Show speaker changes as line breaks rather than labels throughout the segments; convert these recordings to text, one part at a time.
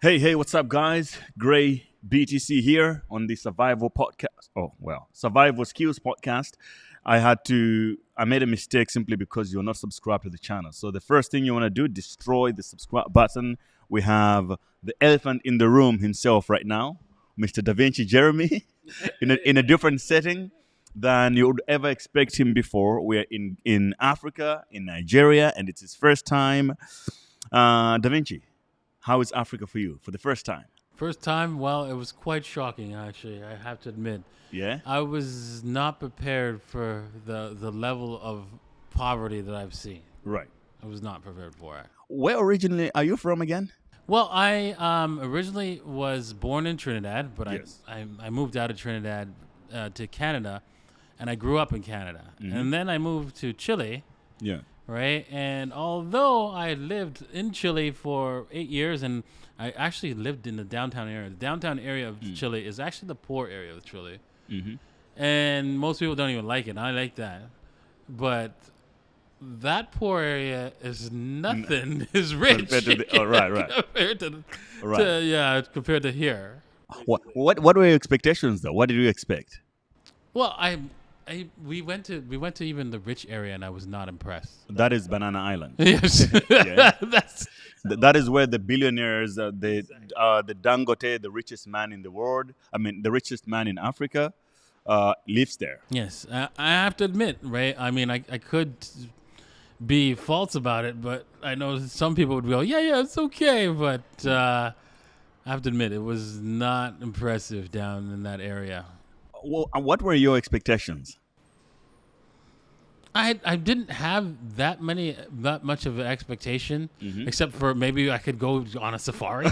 Hey, what's up, guys? Gray BTC here on the Survival Podcast. Survival Skills Podcast. I made a mistake simply because you're not subscribed to the channel. So the first thing you want to do, destroy the subscribe button. We have the elephant in the room himself right now, Mr. Da Vinci Jeremy, in a different setting than you would ever expect him before. We're in Africa, in Nigeria, and it's his first time. Da Vinci, how is Africa for you for the first time?
First time, well, it was quite shocking, actually, I have to admit.
Yeah?
I was not prepared for the level of poverty that I've seen.
Right.
I was not prepared for it.
Where originally are you from again?
Well, I originally was born in Trinidad, but
Yes.
I moved out of Trinidad to Canada, and I grew up in Canada.
Mm-hmm.
And then I moved to Chile,
Yeah.
right? And although I lived in Chile for 8 years, and I actually lived in the downtown area. The downtown area of Chile is actually the poor area of Chile.
Mm-hmm.
And most people don't even like it. I like that. But that poor area is nothing. Is rich.
Right.
compared to,
Right.
compared to here.
What were your expectations though? What did you expect?
Well, we went to even the rich area, and I was not impressed.
That is Banana Island.
Yes,
Yeah.
that's
That is where the billionaires, the Dangote, the richest man in the world, the richest man in Africa, lives there.
yes. I have to admit, right? I mean, I could be false about it, but I know some people would go, yeah, it's okay. But I have to admit, it was not impressive down in that area.
Well, what were your expectations?
I didn't have that much of an expectation, except for maybe I could go on a safari.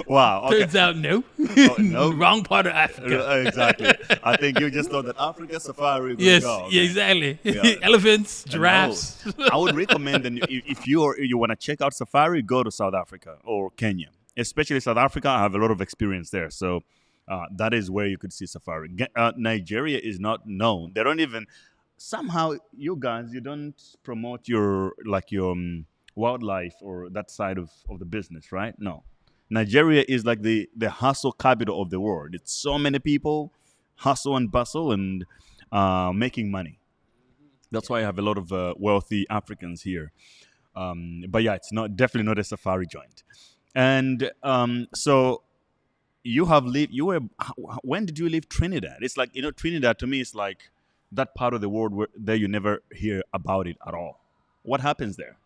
Wow. Okay.
Turns out, no.
Oh, no.
Wrong part of Africa.
Exactly. I think you just thought that Africa safari would
Yes,
go.
yeah, exactly.
Yeah.
Elephants, giraffes.
No. I would recommend that if you want to check out safari, go to South Africa or Kenya. Especially South Africa, I have a lot of experience there. So that is where you could see safari. Nigeria is not known. They don't even somehow you guys you don't promote your wildlife or that side of the business, right? No. Nigeria is like the hustle capital of the world. It's so many people, hustle and bustle, and making money. That's why I have a lot of wealthy Africans here. But yeah, it's not definitely not a safari joint. And so you have lived. You were. When did you leave Trinidad? It's like Trinidad to me is like that part of the world where there you never hear about it at all. What happens there?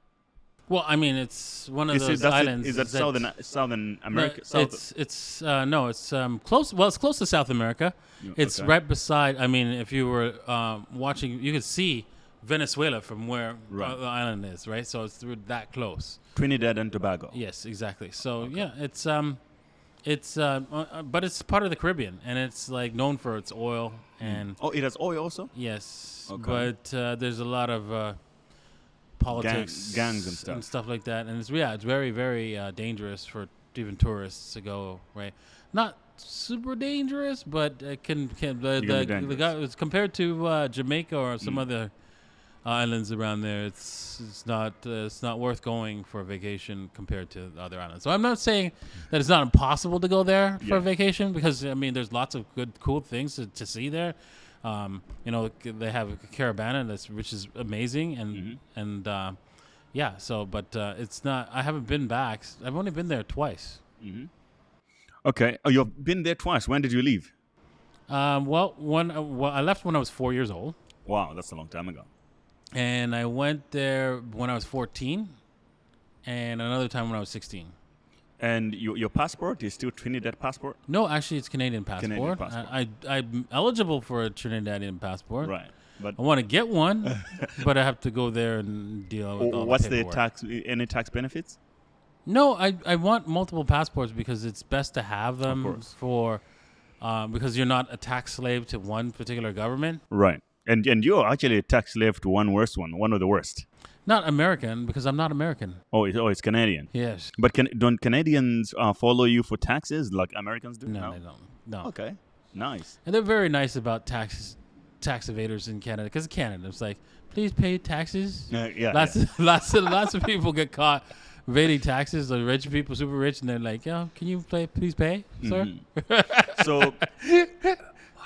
Well, I mean, it's one of those islands.
Is that Southern
No,
America?
it's close. Well, it's close to South America. It's
Okay.
right beside. I mean, if you were watching, you could see Venezuela from where
Right.
the island is, right? So it's through that close.
Trinidad and Tobago.
Yes, exactly. So yeah, but it's part of the Caribbean, and it's like known for its oil and
Oh, it has oil also.
yes,
Okay.
but there's a lot of politics,
gangs and stuff.
like that, and it's very very dangerous for even tourists to go. Right, not super dangerous, but it can
It can be dangerous.
it's compared to Jamaica or some other islands around there. It's not worth going for a vacation compared to the other islands. So I'm not saying that it's not impossible to go there for
Yeah.
a vacation, because I mean there's lots of good cool things to see there. They have a caravana which is amazing, and yeah. So, but it's not. I haven't been back. I've only been there twice.
Okay. Oh, you've been there twice. When did you leave?
Well, I left when I was 4 years old,
Wow, that's a long time ago.
and I went there when I was 14, and another time when I was 16.
And your passport is still Trinidad passport,
No, actually, it's Canadian passport.
Canadian passport.
I'm eligible for a Trinidadian passport.
right? But
I want to get one, but I have to go there and deal with all
what's
the
the
paperwork.
tax? Any tax benefits?
No, I want multiple passports because it's best to have them
course.
for because you're not a tax slave to one particular government.
Right. And you're actually a tax slave to one of the worst.
Not American, because I'm not American.
It's Canadian.
Yes.
But don't Canadians follow you for taxes like Americans do?
No, they don't. No.
Okay. Nice.
And they're very nice about tax evaders in Canada, because Canada, it's like please pay taxes.
Yeah,
Lots of people get caught evading taxes. The rich people, super rich, and they're like, "Yo, can you please pay, sir?"
So,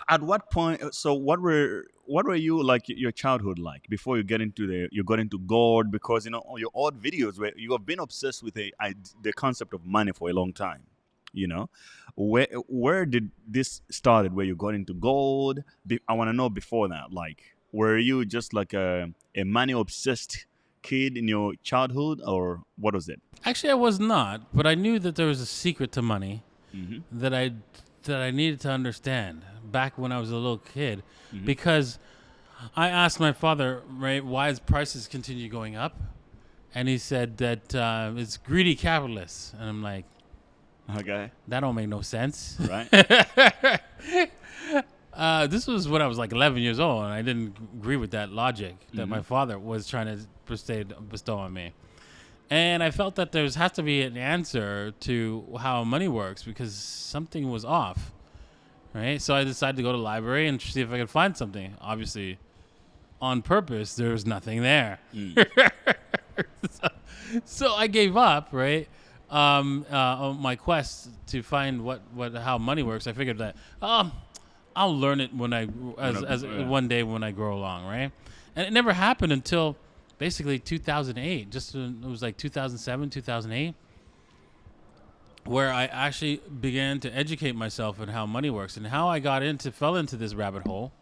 at what point? So, what were you like? Your childhood like before you got into gold? Because on your old videos where you have been obsessed with the concept of money for a long time. You know, where did this started? Where you got into gold? I want to know before that. Like, were you just like a money obsessed kid in your childhood, or what was it?
Actually, I was not, but I knew that there was a secret to money that I needed to understand back when I was a little kid, because I asked my father, right, why his prices continue going up, and he said that it's greedy capitalists, and I'm like,
Okay.
that don't make no sense.
Right.
This was when I was like 11 years old, and I didn't agree with that logic that my father was trying to bestow on me. And I felt that there has to be an answer to how money works because something was off, right? So I decided to go to the library and see if I could find something. Obviously, on purpose, there was nothing there. So I gave up, right? On my quest to find how money works. I figured that I'll learn it one day when I grow along, right? And it never happened until basically 2008. It was like 2007, 2008, where I actually began to educate myself on how money works. And how I fell into this rabbit hole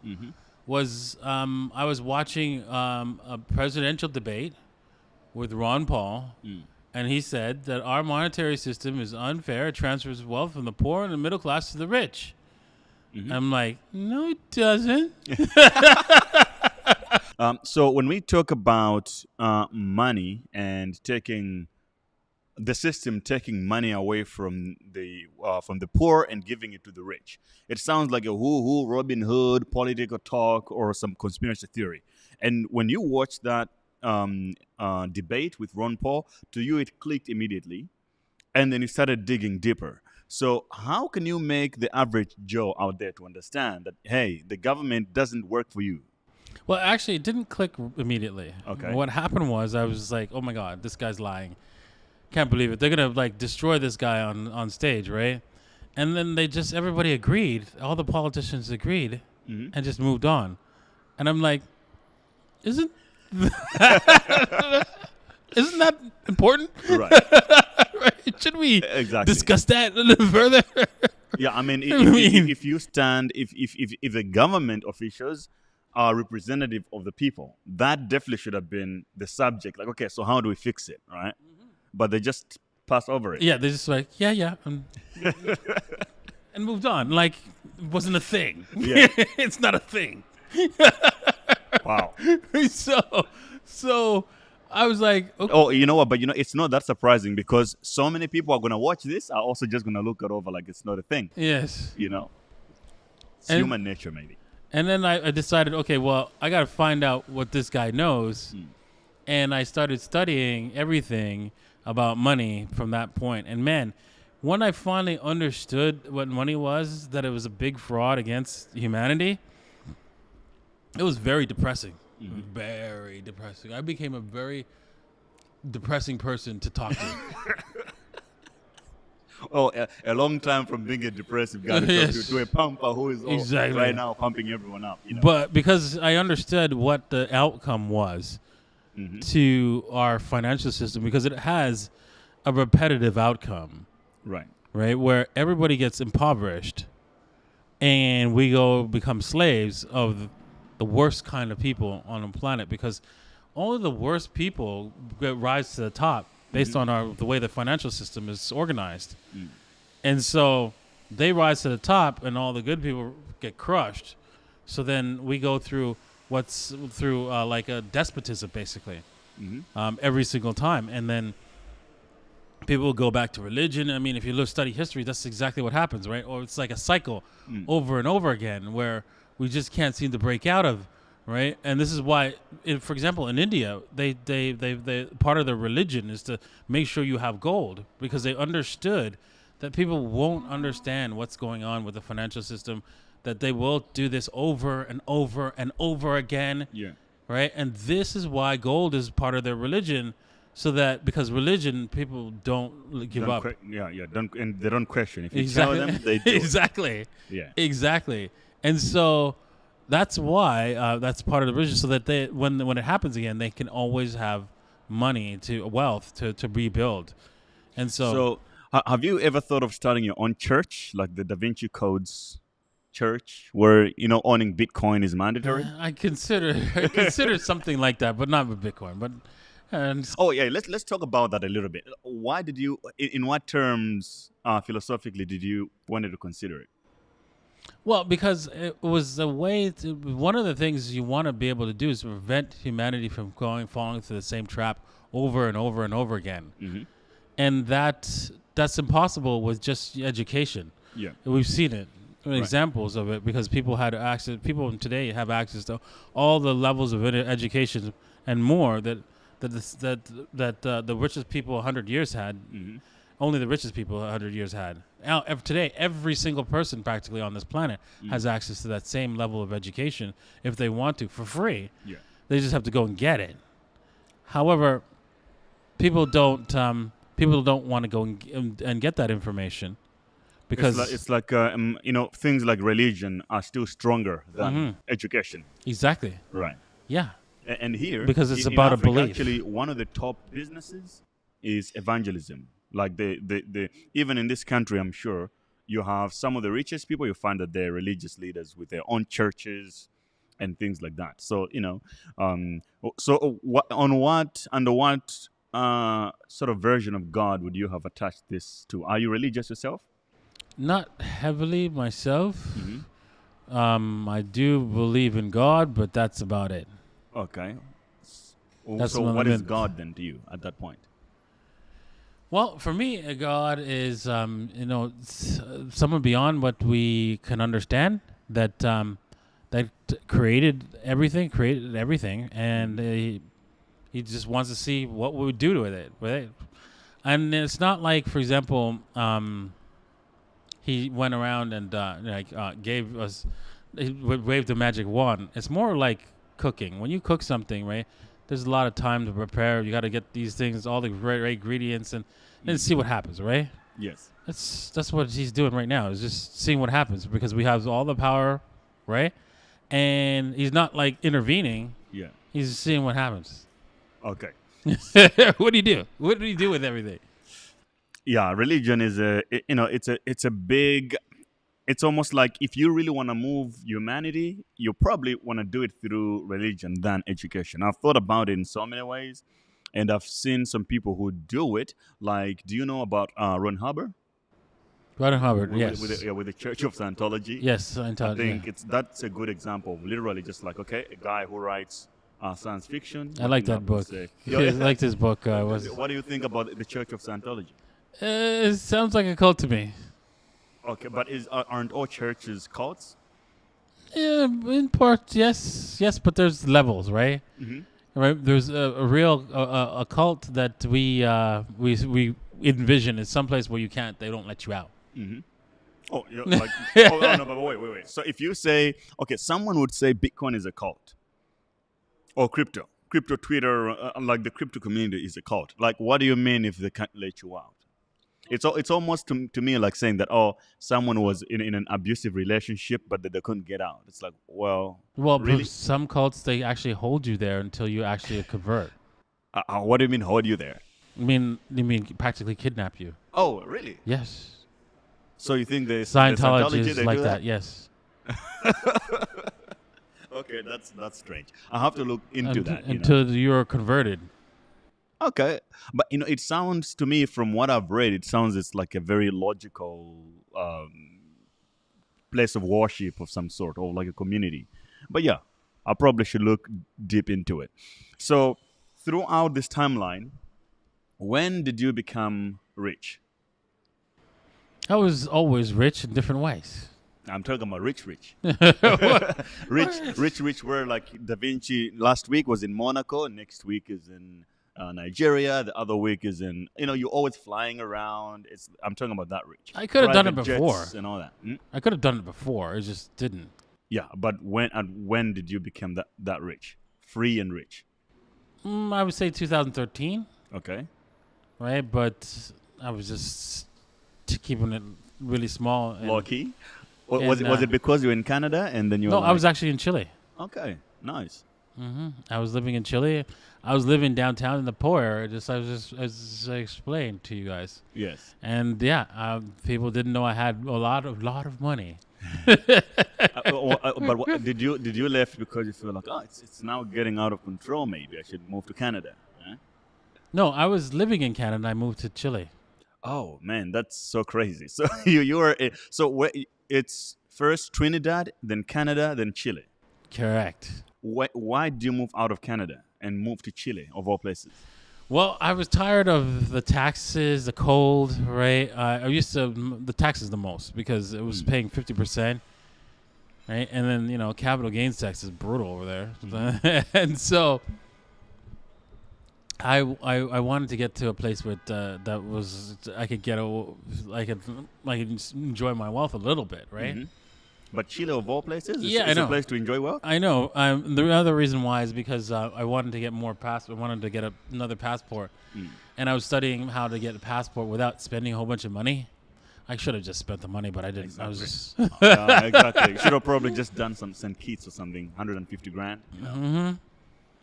was I was watching a presidential debate with Ron Paul. And he said that our monetary system is unfair. It transfers wealth from the poor and the middle class to the rich. I'm like, no, it doesn't.
So when we talk about money and taking money away from the poor and giving it to the rich, it sounds like a woo-woo Robin Hood political talk or some conspiracy theory. And when you watch that debate with Ron Paul, to you it clicked immediately, and then you started digging deeper. So how can you make the average Joe out there to understand that, hey, the government doesn't work for you?
Well, actually, it didn't click immediately.
Okay.
What happened was I was like, oh my God, this guy's lying. Can't believe it. They're going to like destroy this guy on stage, right? And then everybody agreed. All the politicians agreed and just moved on. And I'm like, isn't that important?
Right.
Right? Should we discuss that a little further?
Yeah, I mean, if the government officials are representative of the people, that definitely should have been the subject. Like, okay, so how do we fix it, right? But they just passed over it.
Yeah, they just like, yeah, and moved on. Like, it wasn't a thing.
Yeah.
It's not a thing.
Wow.
So I was like, okay.
Oh, you know what? But it's not that surprising because so many people are going to watch this are also just going to look it over like it's not a thing.
Yes.
It's human nature, maybe.
And then I decided, okay, well, I got to find out what this guy knows. And I started studying everything about money from that point. And man, when I finally understood what money was, that it was a big fraud against humanity, it was very depressing. Very depressing. I became a very depressing person to talk to.
Oh, a long time from being a depressive guy to a pumper who is right now pumping everyone up.
But because I understood what the outcome was to our financial system, because it has a repetitive outcome. Right, where everybody gets impoverished and we become slaves of the worst kind of people on the planet, because only the worst people rise to the top based on the way the financial system is organized. And so they rise to the top and all the good people get crushed. So then we go through like a despotism, basically, every single time. And then people will go back to religion. I mean, if you study history, that's exactly what happens, right? Or it's like a cycle over and over again where we just can't seem to break out of, right? And this is why, for example, in India, they part of their religion is to make sure you have gold, because they understood that people won't understand what's going on with the financial system, that they will do this over and over and over again.
Yeah.
right? And this is why gold is part of their religion, so that because religion, people don't give
Don't
up.
don't, and they don't question. If you
Exactly.
tell them, they do it.
Exactly.
Yeah.
Exactly. And so that's why that's part of the religion, so that they when it happens again, they can always have money to wealth to rebuild. And so
So, have you ever thought of starting your own church, like the Da Vinci Code's church, where owning Bitcoin is mandatory?
I consider something like that, but not with Bitcoin. But and
Oh yeah, let's talk about that a little bit. Why did you? In what terms, philosophically, did you wanted to consider it?
well, because it was a way to. One of the things you want to be able to do is prevent humanity from falling into the same trap over and over and over again,
Mm-hmm.
and that's impossible with just education.
Yeah.
We've seen it. Examples of it, because people had access. People today have access to all the levels of education and more that the richest people 100 years had.
Mm-hmm.
Only the richest people 100 years had. Now, today, every single person practically on this planet has access to that same level of education if they want to, for free.
Yeah.
They just have to go and get it. However, people don't want to go and get that information because
It's like things like religion are still stronger than education.
exactly,
Right.
yeah,
And here,
because it's
in
about a
Africa,
belief.
actually, one of the top businesses is evangelism. Like the even in this country, I'm sure you have some of the richest people. You find that they're religious leaders with their own churches and things like that. So under what sort of version of God would you have attached this to? Are you religious yourself?
Not heavily myself.
Mm-hmm.
I do believe in God, but that's about it.
Okay.
That's
So
what I
what is
meant.
God then to you at that point?
Well, for me, God is, someone beyond what we can understand. That created everything, and he just wants to see what we would do with it. Right? And it's not like, for example, he went around and gave us, he waved a magic wand. It's more like cooking. When you cook something, right? There's a lot of time to prepare. You got to get these things, all the right ingredients, and see what happens, right?
Yes.
That's what he's doing right now. Is just seeing what happens, because we have all the power, right? And he's not like intervening.
Yeah.
He's just seeing what happens.
Okay.
What do you do? What do you do with everything?
Yeah, religion is it's a big. It's almost like if you really want to move humanity, you probably want to do it through religion than education. I've thought about it in so many ways, and I've seen some people who do it. Like, do you know about Ron Hubbard?
Ron Hubbard, yes.
With the Church of Scientology.
Yes,
I think that's a good example of literally just like, okay, a guy who writes science fiction.
I like that book. I liked his book.
What do you think about the Church of Scientology?
It sounds like a cult to me.
Okay, but aren't all churches cults?
Yeah, in part, yes, but there's levels, right?
Mm-hmm.
Right. There's a real a cult that we envision is someplace where they don't let you out.
Mm-hmm. Oh, like, no, but wait. So if you say, okay, someone would say Bitcoin is a cult, or crypto Twitter, like the crypto community is a cult. Like, what do you mean if they can't let you out? It's almost to me like saying that, someone was in an abusive relationship, but that they couldn't get out. It's like, well, really?
Some cults, they actually hold you there until you actually convert.
What do you mean hold you there?
You mean practically kidnap you?
Oh, really?
Yes.
So you think the
Scientology is
they
like
do
that? Yes.
Okay, that's strange. I have to look into that.
Until you're converted.
Okay, but it sounds to me, from what I've read, it's like a very logical place of worship of some sort, or like a community. But yeah, I probably should look deep into it. So throughout this timeline, when did you become rich?
I was always rich in different ways.
I'm talking about rich. Rich. Where like Da Vinci last week was in Monaco, next week is in Nigeria, the other week is in, you're always flying around. I'm talking about that rich.
I could have done it
Private
before.
jets and all that.
I could have done it before. It just didn't.
Yeah, but when did you become that rich? free and rich?
I would say 2013,
Okay.
right? But I was just keeping it really small.
Low key? Was
and,
it because you were in Canada and then you were
No,
like,
I was actually in Chile.
okay, nice.
I was living in Chile. I was living downtown in the poor area, as I explained to you guys.
Yes.
And people didn't know I had a lot of money.
But did you left because you feel like, oh, it's now getting out of control, maybe I should move to Canada? Huh?
No, I was living in Canada. I moved to Chile.
Oh man, that's so crazy. So it's first Trinidad, then Canada, then Chile.
Correct.
Why did you move out of Canada and move to Chile, of all places?
Well, I was tired of the taxes, the cold, right? I used to the taxes the most because it was paying 50%, right? And then capital gains tax is brutal over there, and so I wanted to get to a place with that was I could just enjoy my wealth a little bit, right?
Mm-hmm. But Chile, of all places,
Yeah,
is
I know.
a place to enjoy wealth.
I know. The other reason why is because I wanted to get more I wanted to get another passport, and I was studying how to get a passport without spending a whole bunch of money. I should have just spent the money, but I didn't.
Exactly.
I was just.
Exactly. Should have probably just done some St. Kitts or something, 150 grand.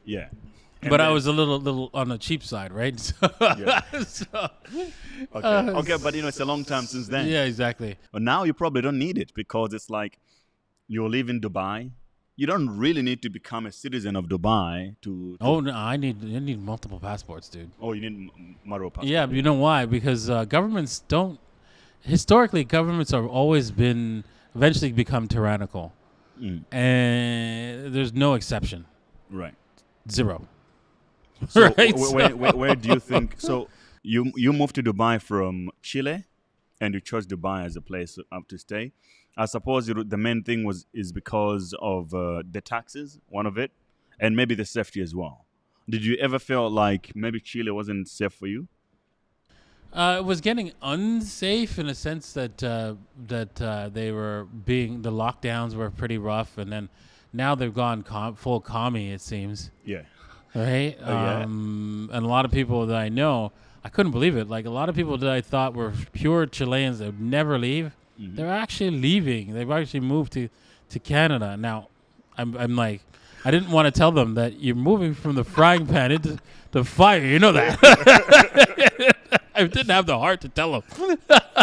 Yeah. And
But I
then-
was a little on the cheap side, right?
Yeah.
So,
Okay, but it's a long time since then.
yeah, exactly.
But now you probably don't need it because it's like you live in Dubai. You don't really need to become a citizen of Dubai to.
Oh no, I need multiple passports, dude.
Oh, you need Maro passport.
Yeah, but you know why? Because governments don't. Historically, governments have always been eventually become tyrannical, and there's no exception.
Right.
Zero.
So
Right,
where do you think? So you moved to Dubai from Chile, and you chose Dubai as a place up to stay. I suppose the main thing is because of the taxes, one of it, and maybe the safety as well. Did you ever feel like maybe Chile wasn't safe for you?
It was getting unsafe in a sense that they were the lockdowns were pretty rough, and then now they've gone full commie, it seems.
Yeah.
Right?
yeah.
And a lot of people that I know, I couldn't believe it. Like a lot of people that I thought were pure Chileans that would never leave, they're actually leaving. They've actually moved to Canada. Now, I'm like, I didn't want to tell them that you're moving from the frying pan into the fire. You know that. I didn't have the heart to tell them.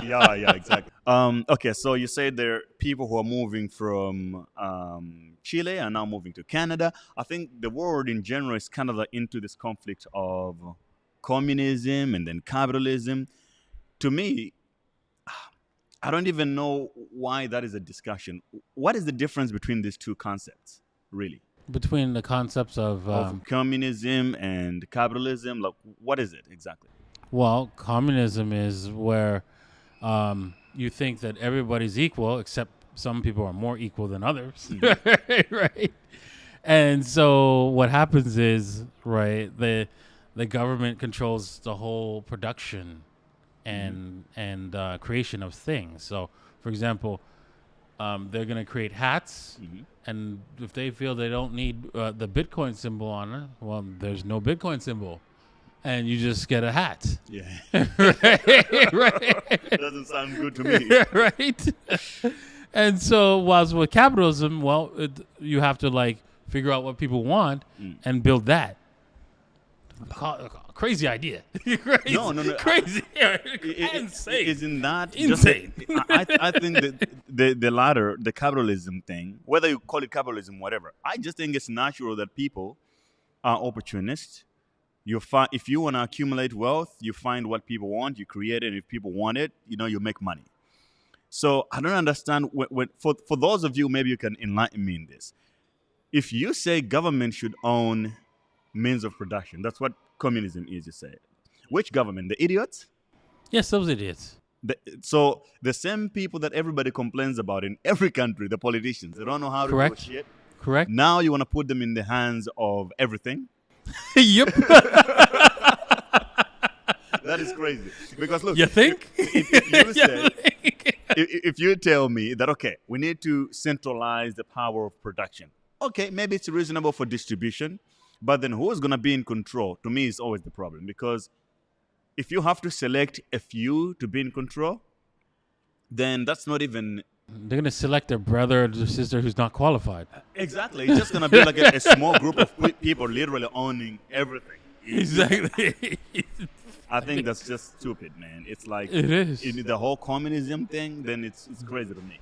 yeah, exactly. Okay, so you said there are people who are moving from Chile and now moving to Canada. I think the world in general is kind of like into this conflict of communism and then capitalism. To me, I don't even know why that is a discussion. What is the difference between these two concepts, really?
Between the concepts of
communism and capitalism, like what is it exactly?
well, communism is where you think that everybody's equal, except some people are more equal than others, right? And so what happens is, right, the government controls the whole production and creation of things. So, for example, they're going to create hats, and if they feel they don't need the Bitcoin symbol on it, well, there's no Bitcoin symbol, and you just get a hat.
Yeah.
Right.
Doesn't sound good to me.
Right. And so, whilst with capitalism, well, you have to like figure out what people want and build that. Crazy idea. Crazy.
No.
Crazy.
Insane. Isn't that
insane?
I think that the latter, the capitalism thing, whether you call it capitalism, whatever, I just think it's natural that people are opportunists. If you want to accumulate wealth, you find what people want, you create it. If people want it, you make money. So I don't understand. For those of you, maybe you can enlighten me in this. If you say government should own means of production, that's what communism is, you say. Which government? The idiots?
Yes, those idiots.
So the same people that everybody complains about in every country, the politicians, they don't know how to do shit.
Correct.
Now you want to put them in the hands of everything?
Yep.
That is crazy. Because look,
You think?
If you tell me that, okay, we need to centralize the power of production. Okay, maybe it's reasonable for distribution. But then who's going to be in control? To me, is always the problem, because if you have to select a few to be in control, then that's not even
They're gonna select their brother or their sister who's not qualified.
exactly. It's just going to be like a small group of people literally owning everything.
Exactly.
I think that's just stupid, man. It's like
It is.
the whole communism thing. Then it's crazy to me.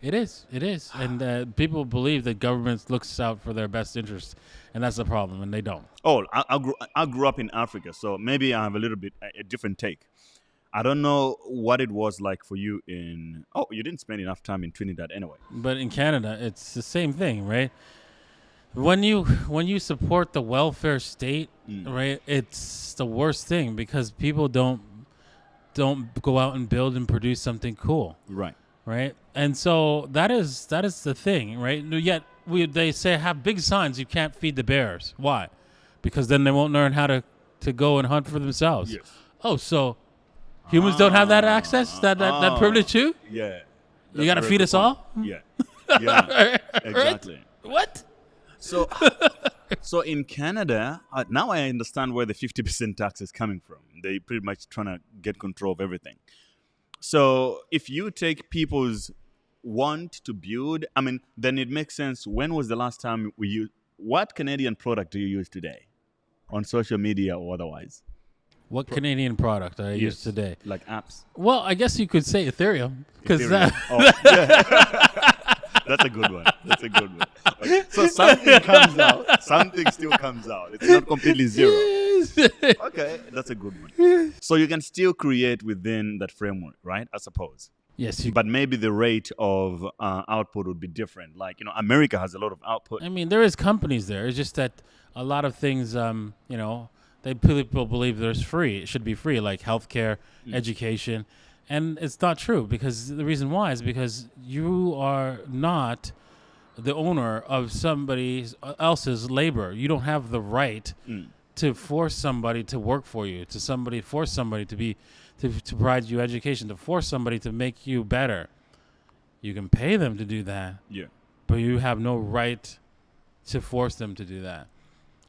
It is. It is. And people believe that government looks out for their best interest, and that's the problem, and they don't.
Oh, I grew up in Africa, so maybe I have a little bit a different take. I don't know what it was like for you in. Oh, you didn't spend enough time in Trinidad anyway.
But in Canada, it's the same thing, right? When you support the welfare state, right, it's the worst thing because people don't go out and build and produce something cool,
Right.
right? And so that is the thing, right? Yet they say have big signs you can't feed the bears. Why? Because then they won't learn how to go and hunt for themselves.
Yes.
Oh, so humans don't have that access, that privilege too?
Yeah.
You got to feed us all?
Yeah. Yeah. Exactly.
What?
So in Canada, now I understand where the 50% tax is coming from. They pretty much trying to get control of everything. So if you take people's want to build, I mean, then it makes sense. When was the last time we used? What Canadian product do you use today, on social media or otherwise?
What Canadian product I use
Yes.
today?
Like apps.
Well, I guess you could say Ethereum because
Ethereum. That's a good one. That's a good one. Okay. So something comes out. Something still comes out. It's not completely zero. Okay, that's a good one. So you can still create within that framework, right? I suppose.
Yes,
But maybe the rate of output would be different. Like, America has a lot of output.
I mean, there is companies there. It's just that a lot of things, people believe there's free. It should be free, like healthcare, education, and it's not true because the reason why is because you are not the owner of somebody else's labor. You don't have the right to force somebody to work for you, force somebody to provide you education, to force somebody to make you better. You can pay them to do that,
Yeah.
but you have no right to force them to do that.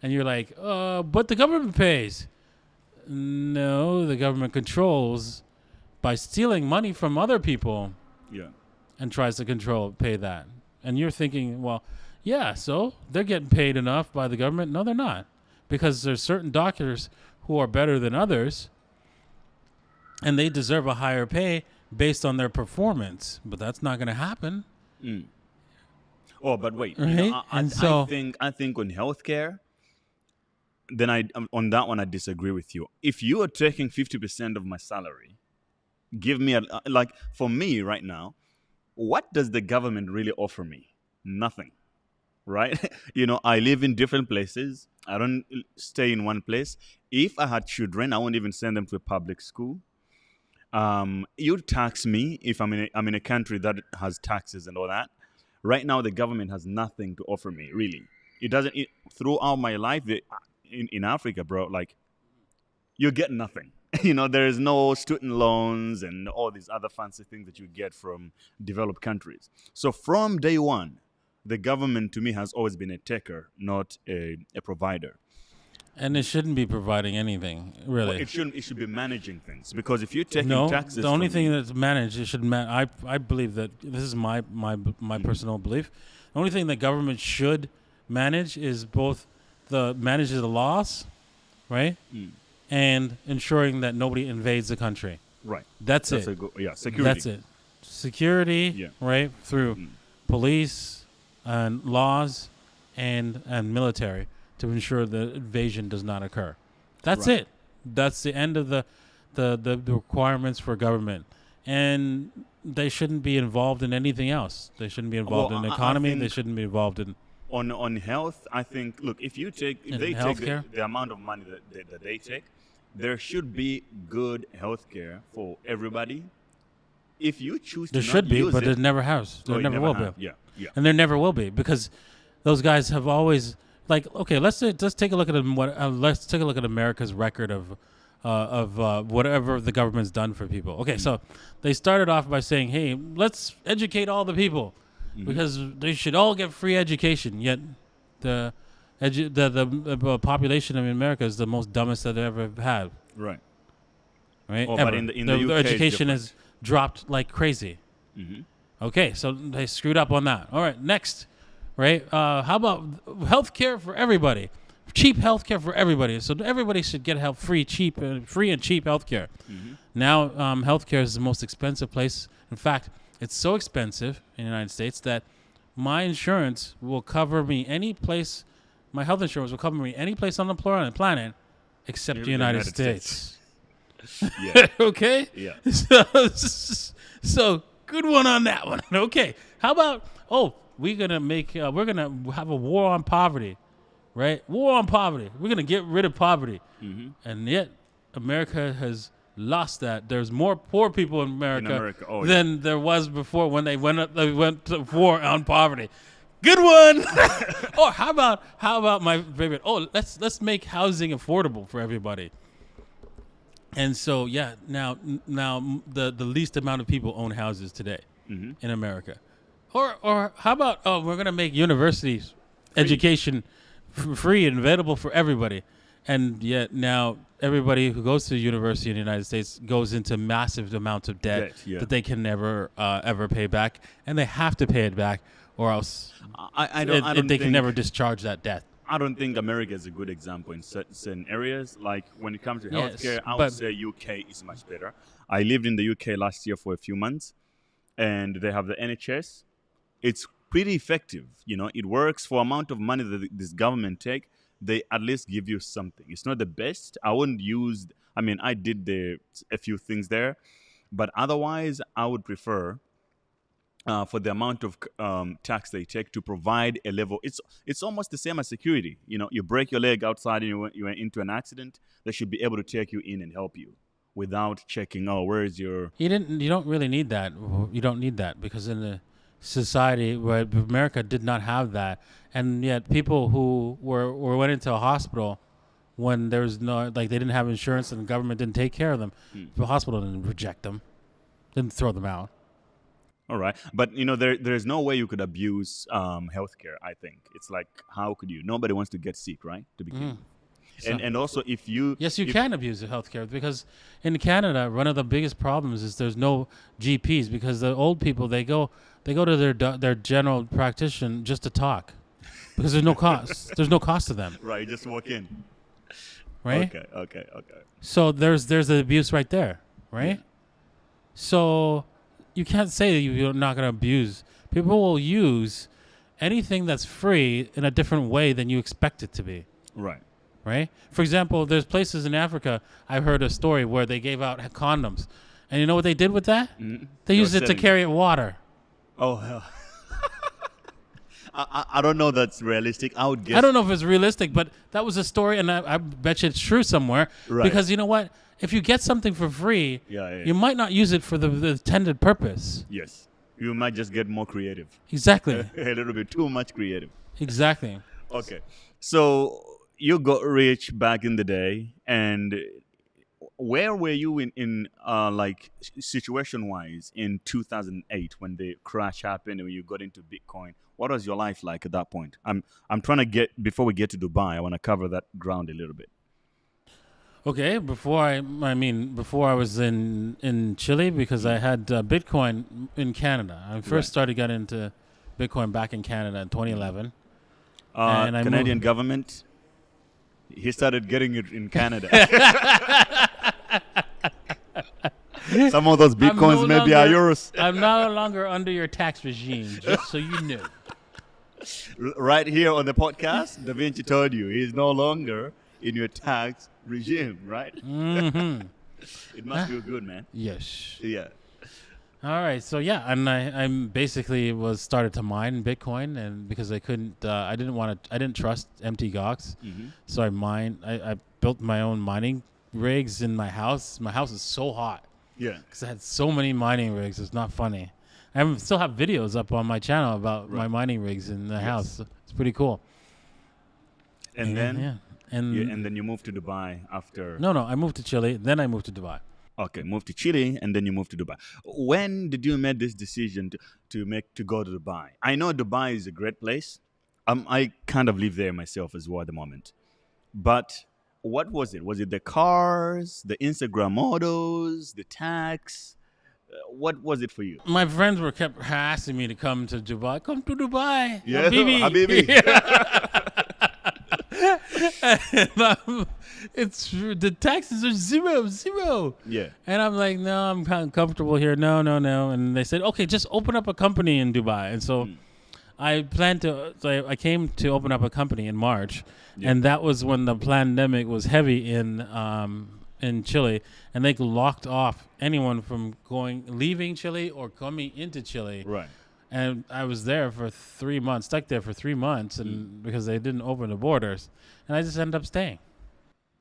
And you're like, but the government pays. No, the government controls by stealing money from other people
Yeah.
and tries to pay that. And you're thinking, well, yeah, so they're getting paid enough by the government. No, they're not. Because there's certain doctors who are better than others and they deserve a higher pay based on their performance. But that's not going to happen.
Oh, but wait.
Right?
I think on healthcare, then on that one I disagree with you. If you are taking 50% of my salary, give me for me right now, what does the government really offer me? Nothing, right? I live in different places. I don't stay in one place. If I had children, I wouldn't even send them to a public school. You tax me if I'm in a country that has taxes and all that. Right now, the government has nothing to offer me, really. It doesn't. Throughout my life in Africa, bro, like, you get nothing. There is no student loans and all these other fancy things that you get from developed countries. So from day one, the government to me has always been a taker, not a provider.
And it shouldn't be providing anything, really.
Well, it shouldn't. It should be managing things, because if you're taking
No,
taxes,
the only
from
thing that's managed, it should I believe that this is my personal belief. The only thing the government should manage is both manages the laws, right, and ensuring that nobody invades the country.
right.
That's it.
Security.
That's it. Security, right, through police and laws and military to ensure the invasion does not occur. That's
Right.
it. That's the end of the requirements for government. And they shouldn't be involved in anything else. They shouldn't be involved
Well,
in
I
economy.
think
They shouldn't be involved in
On health, I think. Look, if they take
healthcare?
the amount of money that they take, there should be good healthcare for everybody. If you choose to
there
not
should be,
use
but
it,
there never has. There
it
never will
have.
be.
Yeah.
And there never will be because those guys have always okay. Let's take a look at let's take a look at America's record of whatever the government's done for people. Okay, so they started off by saying, "Hey, let's educate all the people because they should all get free education." Yet the the population of America is the most dumbest that they ever had.
Right.
Right.
Oh,
Ever.
but in the
Their
UK,
education
it's
has dropped like crazy.
Mm-hmm.
Okay, so they screwed up on that. All right, next, right? How about healthcare for everybody? Cheap healthcare for everybody. So everybody should get free and cheap healthcare.
Mm-hmm.
Now, healthcare is the most expensive place. In fact, it's so expensive in the United States that my insurance will cover me any place. My health insurance will cover me any place on the planet except the United States.
Yeah.
Okay.
Yeah.
So good one on that one. Okay. How about we're gonna have a war on poverty, right? War on poverty. We're gonna get rid of poverty, and yet America has lost that. There's more poor people in America, than there was before when they went to war on poverty. Good one. Or how about my favorite? Oh, let's make housing affordable for everybody. And so, now the least amount of people own houses today in America. Or how about, we're going to make universities, education free and available for everybody. And yet now everybody who goes to university in the United States goes into massive amounts of debt that they can never, ever pay back. And they have to pay it back or else they can never discharge that debt.
I don't think America is a good example in certain areas. Like when it comes to healthcare, I would say UK is much better. I lived in the UK last year for a few months, and they have the NHS. It's pretty effective. It works for amount of money that this government take. They at least give you something. It's not the best. I wouldn't use. I mean, I did a few things there, but otherwise, I would prefer. For the amount of tax they take to provide a level, it's almost the same as security. You break your leg outside and you went into an accident. They should be able to take you in and help you without checking. Oh, where is your?
You don't really need that. You don't need that because in the society where America did not have that, and yet people who went into a hospital when there's no they didn't have insurance and the government didn't take care of them. The hospital didn't reject them, didn't throw them out.
All right, but there's no way you could abuse healthcare. I think it's like, how could you? Nobody wants to get sick, right? To begin, and also if you
can abuse the healthcare because in Canada, one of the biggest problems is there's no GPs because the old people they go to their general practitioner just to talk because there's no cost. There's no cost to them.
Right, just walk in.
Right.
Okay.
So there's the abuse right there, right? Yeah. So. You can't say that you're not going to abuse. People will use anything that's free in a different way than you expect it to be.
Right.
Right? For example, there's places in Africa, I've heard a story where they gave out condoms. And you know what they did with that? Mm-hmm. They used it to carry water.
Oh, hell. I don't know that's realistic. I would guess.
I don't know if it's realistic, but that was a story, and I bet you it's true somewhere. Right. Because you know what? If you get something for free, you might not use it for the intended purpose.
Yes. You might just get more creative.
Exactly.
A little bit too much creative.
Exactly.
Okay. So you got rich back in the day, and where were you in situation-wise in 2008 when the crash happened and you got into Bitcoin? What was your life like at that point? I'm trying to before we get to Dubai, I want to cover that ground a little bit.
Okay, before I was in Chile because I had Bitcoin in Canada. I first started getting into Bitcoin back in Canada in 2011.
And Canadian government, he started getting it in Canada. Some of those Bitcoins maybe are yours.
I'm no longer under your tax regime, just so you know.
Right here on the podcast, Da Vinci told you he's no longer in your tax regime, right?
Mm-hmm.
It must feel good, man.
Yes.
Yeah.
All right. So and I basically started to mine Bitcoin, and because I didn't trust Mt. Gox, so I built my own mining rigs in my house. My house is so hot.
Yeah.
Because I had so many mining rigs, it's not funny. I still have videos up on my channel about my mining rigs in the house. It's pretty cool.
And then. And then you moved to Dubai after...
No, I moved to Chile, then I moved to Dubai.
Okay, moved to Chile, and then you moved to Dubai. When did you make this decision to go to Dubai? I know Dubai is a great place I kind of live there myself as well at the moment. But what was it? Was it the cars, the Instagram models, the tax? What was it for you?
My friends were kept asking me to come to Dubai. Come to Dubai,
Yeah,
Habibi.
Habibi.
It's the taxes are zero.
Yeah.
And I'm like, no, I'm kind of comfortable here. No. And they said, okay, just open up a company in Dubai. And so I planned to. So I came to open up a company in March, and that was when the pandemic was heavy in Chile, and they locked off anyone from leaving Chile or coming into Chile.
Right.
And I was there for 3 months, stuck there for 3 months, and because they didn't open the borders, and I just ended up staying.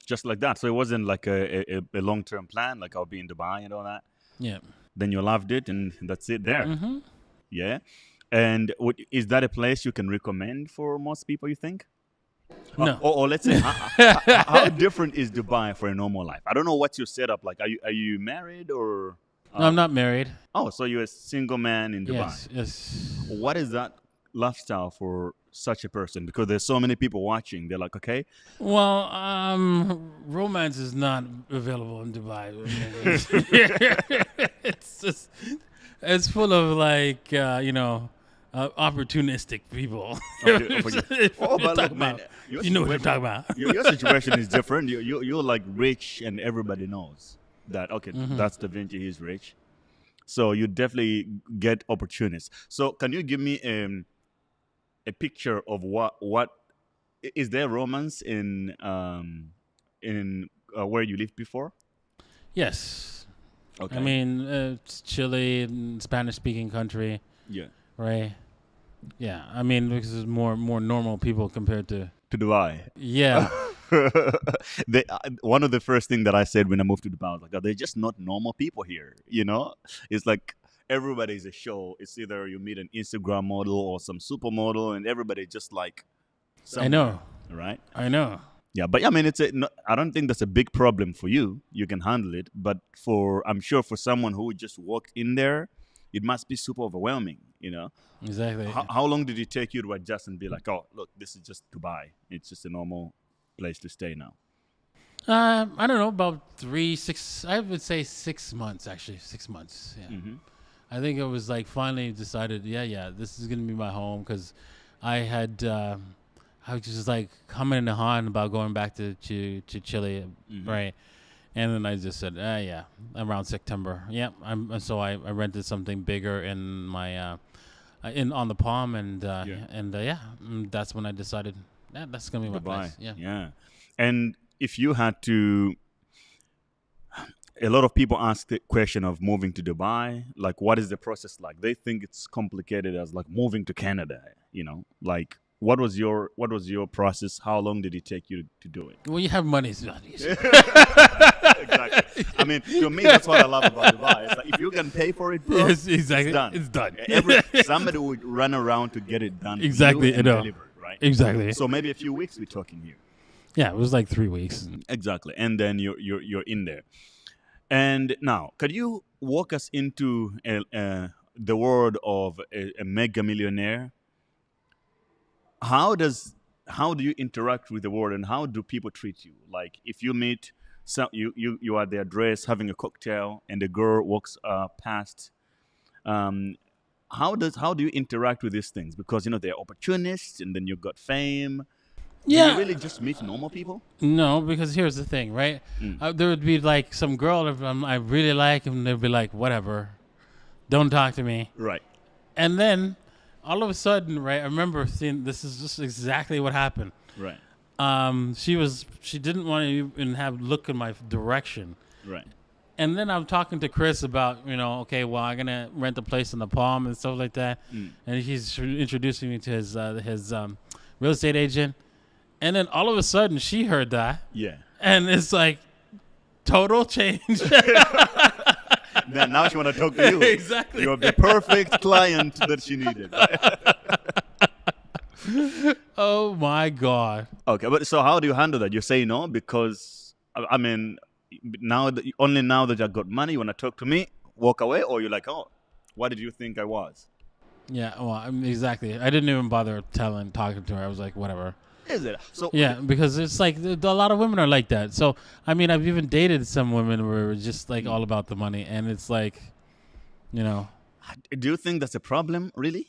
Just like that. So it wasn't like a long-term plan, like I'll be in Dubai and all that.
Yeah.
Then you loved it, and that's it there.
Mm-hmm.
Yeah. And is that a place you can recommend for most people, you think?
No.
Or let's say, how different is Dubai for a normal life? I don't know what's your setup like. Are you married or?
No, I'm not married.
Oh, so you're a single man in Dubai.
Yes.
What is that lifestyle for such a person? Because there's so many people watching. They're like, okay.
Well, romance is not available in Dubai. It's full of like opportunistic people.
Oh, but look, man,
you know what I'm talking about.
Your situation is different. You're like rich, and everybody knows that. Okay, that's Da Vinci. He's rich, so you definitely get opportunities. So, can you give me a picture of what is there romance in where you lived before?
Yes.
Okay.
I mean, it's Chile, Spanish-speaking country.
Yeah.
Right. Yeah. I mean, because there's more normal people compared to
Dubai.
Yeah.
One of the first things that I said when I moved to Dubai, I was like, they're just not normal people here. It's like everybody's a show. It's either you meet an Instagram model or some supermodel, and everybody just like.
I know.
Right.
I know.
Yeah, but I mean, I don't think that's a big problem for you. You can handle it, but I'm sure for someone who just walked in there, it must be super overwhelming.
Exactly.
How long did it take you to adjust and be like, oh, look, this is just Dubai. It's just a normal place to stay now.
I don't know, about 6. I would say 6 months. Actually, 6 months. Yeah.
Mm-hmm.
I think it was like finally decided. Yeah. This is gonna be my home because I was just like coming in the horn about going back to Chile, right? And then I just said, yeah, around September. Yeah, so I rented something bigger in my on the Palm, and that's when I decided that's gonna be my place.
Yeah. And if you had to, a lot of people ask the question of moving to Dubai. Like, what is the process like? They think it's complicated as like moving to Canada. Like. What was your process? How long did it take you to do it?
Well, you have money, it's not easy.
Exactly. I mean, to me, that's what I love about Dubai. It's like if you can pay for it, bro,
yes, exactly.
It's done. Somebody would run around to get it done.
Exactly,
and delivered, right?
Exactly.
So maybe a few weeks we're talking here.
Yeah, it was like 3 weeks.
Exactly, and then you're in there. And now, could you walk us into the world of a mega millionaire? How do you interact with the world, and how do people treat you? Like if you meet you are at the address having a cocktail, and the girl walks past. How do you interact with these things? Because they're opportunists, and then you got fame.
Yeah.
Do you really just meet normal people?
No, because here's the thing, right? There would be like some girl I really like, and they'd be like, whatever, don't talk to me.
Right.
And then all of a sudden, right, I remember seeing, this is just exactly what happened.
Right.
She didn't want to even look in my direction.
Right.
And then I'm talking to Chris about, okay, well, I'm gonna rent a place in the Palm and stuff like that. And he's introducing me to his real estate agent. And then all of a sudden, she heard that.
Yeah.
And it's like total change.
Now she want to talk to you.
Exactly.
You're the perfect client that she needed.
Oh my God.
Okay, but so how do you handle that? You say no because I mean, now that I got money, you want to talk to me, walk away, or you're like, oh, what did you think I was?
Yeah, well, I mean, exactly. I didn't even bother talking to her. I was like, whatever.
Is it? So
Yeah, because it's like a lot of women are like that. So I mean, I've even dated some women where it's just like all about the money, and it's like, you know,
do you think that's a problem, really?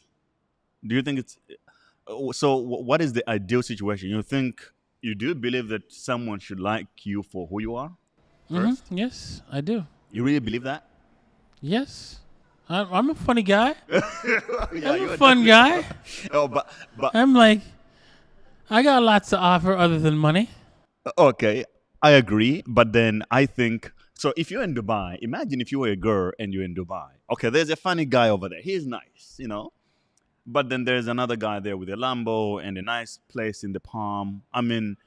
Do you think it's so? What is the ideal situation? You think you do believe that someone should like you for who you are first?
yes, I do.
You really believe that?
Yes, I'm a funny guy.
Yeah,
I'm a
you are
fun
definitely.
guy.
Oh, but
I'm like, I got lots to offer other than money.
okay, I agree. But then I think so. If you're in Dubai, imagine if you were a girl and you're in Dubai. Okay, there's a funny guy over there. He's nice, you know. But then there's another guy there with a Lambo and a nice place in the palm. I mean,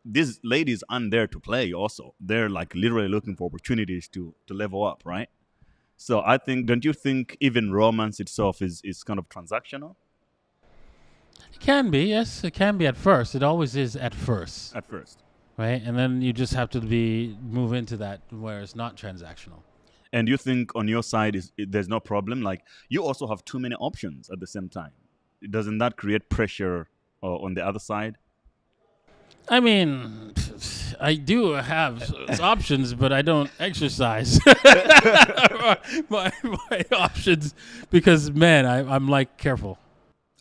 these ladies aren't there to play. Also, they're like literally looking for opportunities to level up, right? So I think, don't you think even romance itself is kind of transactional
It can be, yes, it can be at first. It always is at first,
at first?
right? And then you just have to move into that where it's not transactional.
And you think on your side there's no problem? Like you also have too many options at the same time. Doesn't that create pressure on the other side?
I mean, I do have options, but I don't exercise my options because, man, I'm like careful.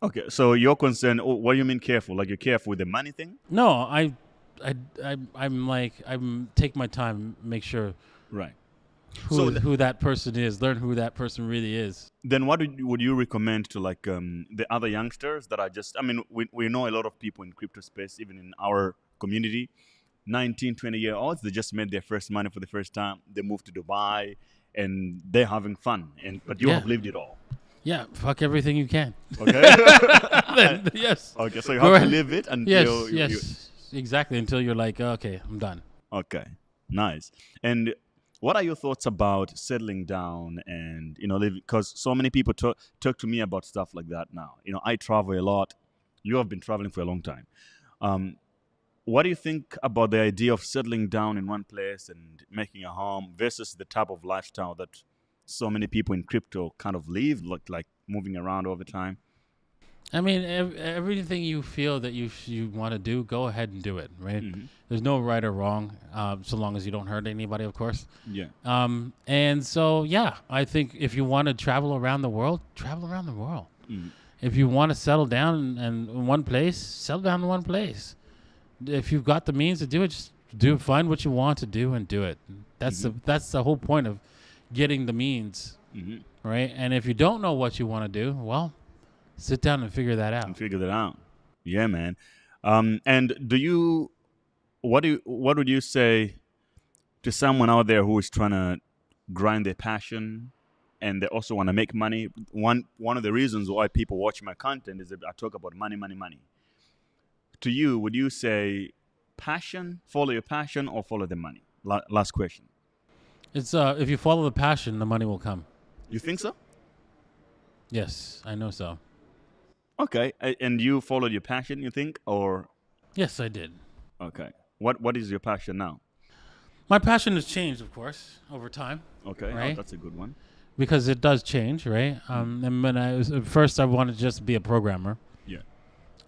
Okay, so you're concerned. Oh, what do you mean careful? Like you're careful with the money thing,
No, I'm like I'm take my time, make sure
right? So
who that person is, learn who that person really is.
then what would you recommend to like the other youngsters that are just, I mean, we know a lot of people in crypto space, even in our community, 19, 20-year olds, they just made their first money for the first time. They moved to Dubai and they're having fun. And but you
Yeah,
have lived it all.
yeah. Fuck everything you can.
Okay.
Then, yes.
Okay, so you
Go
have to
ahead.
live it
Yes,
until
yes, exactly. Until you're like, okay, I'm done.
okay, nice. And what are your thoughts about settling down and live? Because so many people talk to me about stuff like that now. I travel a lot. You have been traveling for a long time. Um, what do you think about the idea of settling down in one place and making a home versus the type of lifestyle that so many people in crypto kind of live, like moving around all the time?
I mean, everything you feel that you want to do, go ahead and do it. Right?
Hmm.
There's no right or wrong, so long as you don't hurt anybody, of course.
Yeah.
And so, yeah, I think if you want to travel around the world, travel around the world.
Mm.
If you want to settle down in one place, settle down in one place. If you've got the means to do it, just find what you want to do and do it. That's the whole point of getting the means,
Hmm.
right? And if you don't know what you want to do, well, sit down and figure that
And
out.
figure that out. Yeah, man. And what would you say to someone out there who is trying to grind their passion and they also want to make money? One of the reasons why people watch my content is that I talk about money, money, money. To you, would you say passion, follow your passion, or follow the money? Last question.
It's if you follow the passion, the money will come.
You think so?
Yes, I know so.
Okay. And you followed your passion, you think, or
Yes, I did.
okay? What is your passion now?
My passion has changed, of course, over time,
Okay,
right?
that's a good one.
Because it does change, right? And when I was at first, I wanted to just be a programmer,
Yeah.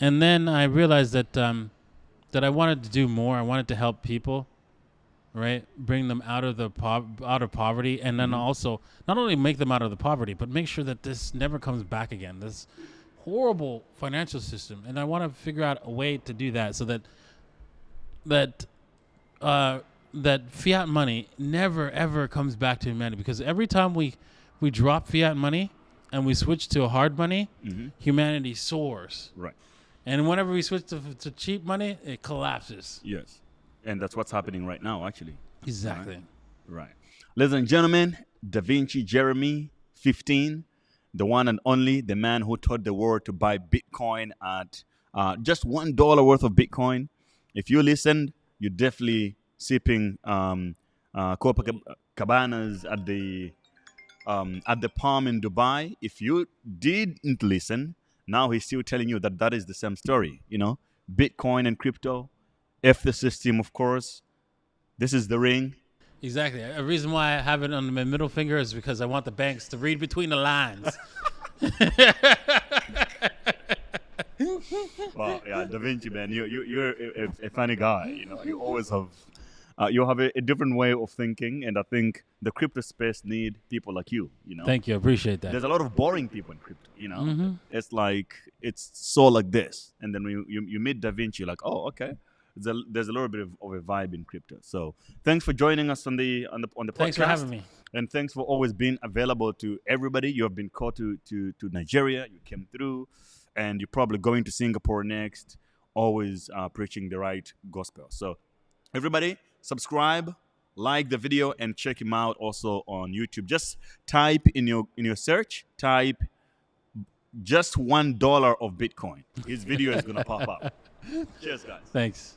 and then I realized that that I wanted to do more. I wanted to help people, right? Bring them out of out of poverty, and then also not only make them out of the poverty, but make sure that this never comes back again. This horrible financial system, and I want to figure out a way to do that so that uh, that fiat money never ever comes back to humanity. Because every time we drop fiat money and we switch to hard money, humanity soars.
Right.
And whenever we switch to cheap money, it collapses.
Yes. And that's what's happening right now, actually.
Exactly.
Right. Ladies and gentlemen, Da Vinci Jeremy 15, the one and only, the man who taught the world to buy Bitcoin at just $1 worth of Bitcoin. If you listened, you're definitely sipping Copacabanas at the Palm in Dubai. If you didn't listen, now he's still telling you that is the same story. Bitcoin and crypto, F the system, of course. This is the ring.
Exactly. A reason why I have it on my middle finger is because I want the banks to read between the lines.
Wow, yeah, Da Vinci, man, you're a funny guy. You know, you always have you have a different way of thinking, and I think the crypto space need people like you. You know,
Thank you. I appreciate that.
there's a lot of boring people in crypto. You know, it's like it's so like this, and then when you meet Da Vinci, you're like, oh, okay. There's a little bit of a vibe in crypto. So thanks for joining us on the
Thanks for
podcast.
having me.
And thanks for always being available to everybody. You have been called to Nigeria. You came through, and you're probably going to Singapore next. Always preaching the right gospel. So everybody, subscribe, like the video, and check him out also on YouTube. Just type in your search, type just $1 of Bitcoin. His video is gonna pop up. Cheers, guys.
Thanks.